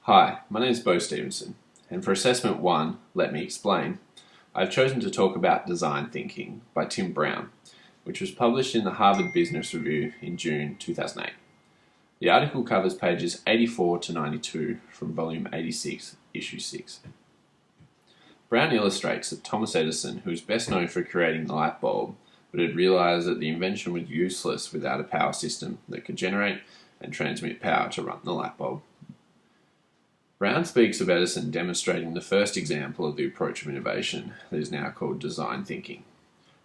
Hi, my name is Bo Stevenson, and for Assessment 1, Let Me Explain, I've chosen to talk about Design Thinking by Tim Brown, which was published in the Harvard Business Review in June 2008. The article covers pages 84 to 92 from Volume 86, Issue 6. Brown illustrates that Thomas Edison, who is best known for creating the light bulb, but had realized that the invention was useless without a power system that could generate and transmit power to run the light bulb. Brown speaks of Edison demonstrating the first example of the approach of innovation that is now called design thinking,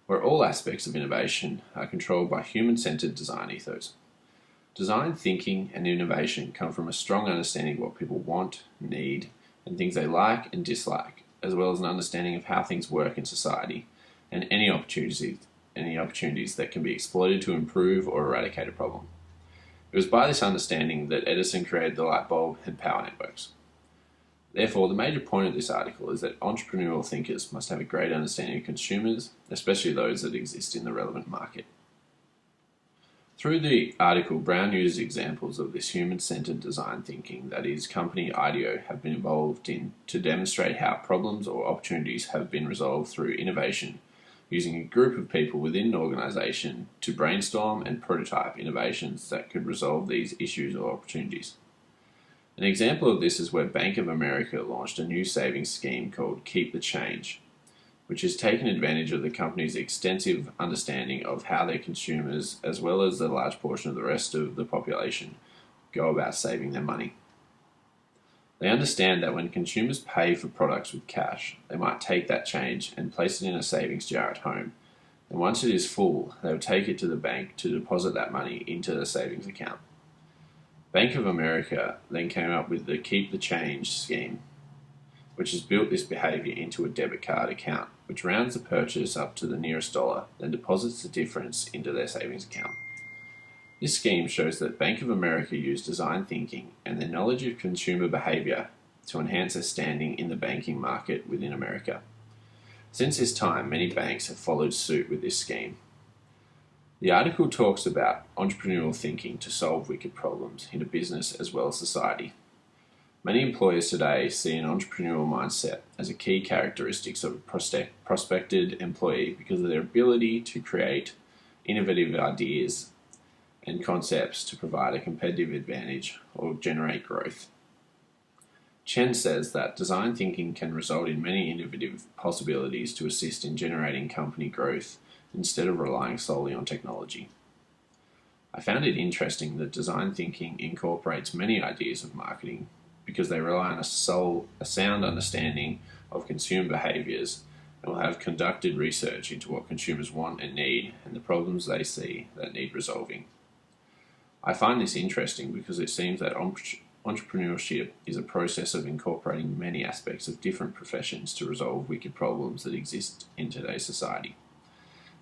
where all aspects of innovation are controlled by human-centered design ethos. Design thinking and innovation come from a strong understanding of what people want, need, and things they like and dislike, as well as an understanding of how things work in society and any opportunities that can be exploited to improve or eradicate a problem. It was by this understanding that Edison created the light bulb and power networks. Therefore, the major point of this article is that entrepreneurial thinkers must have a great understanding of consumers, especially those that exist in the relevant market. Through the article, Brown uses examples of this human-centered design thinking that his company IDEO have been involved in to demonstrate how problems or opportunities have been resolved through innovation, using a group of people within an organization to brainstorm and prototype innovations that could resolve these issues or opportunities. An example of this is where Bank of America launched a new savings scheme called Keep the Change, which has taken advantage of the company's extensive understanding of how their consumers, as well as the large portion of the rest of the population, go about saving their money. They understand that when consumers pay for products with cash, they might take that change and place it in a savings jar at home, and once it is full, they will take it to the bank to deposit that money into the savings account. Bank of America then came up with the Keep the Change scheme, which has built this behavior into a debit card account, which rounds the purchase up to the nearest dollar, then deposits the difference into their savings account. This scheme shows that Bank of America used design thinking and their knowledge of consumer behavior to enhance their standing in the banking market within America. Since this time, many banks have followed suit with this scheme. The article talks about entrepreneurial thinking to solve wicked problems in a business as well as society. Many employers today see an entrepreneurial mindset as a key characteristic of a prospected employee because of their ability to create innovative ideas and concepts to provide a competitive advantage or generate growth. Chen says that design thinking can result in many innovative possibilities to assist in generating company growth instead of relying solely on technology. I found it interesting that design thinking incorporates many ideas of marketing because they rely on a sound understanding of consumer behaviors and will have conducted research into what consumers want and need and the problems they see that need resolving. I find this interesting because it seems that entrepreneurship is a process of incorporating many aspects of different professions to resolve wicked problems that exist in today's society,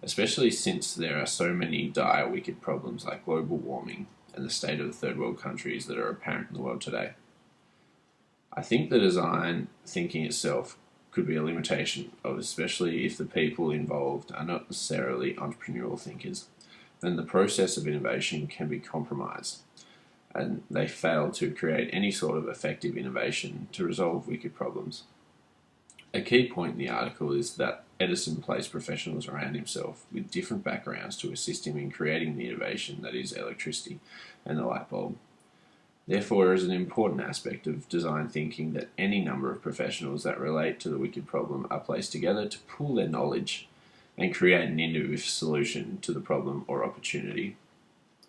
especially since there are so many dire wicked problems like global warming and the state of the third world countries that are apparent in the world today. I think the design thinking itself could be a limitation of, especially if the people involved are not necessarily entrepreneurial thinkers, then the process of innovation can be compromised and they fail to create any sort of effective innovation to resolve wicked problems. A key point in the article is that Edison placed professionals around himself with different backgrounds to assist him in creating the innovation that is electricity and the light bulb. Therefore, it is an important aspect of design thinking that any number of professionals that relate to the wicked problem are placed together to pool their knowledge and create an innovative solution to the problem or opportunity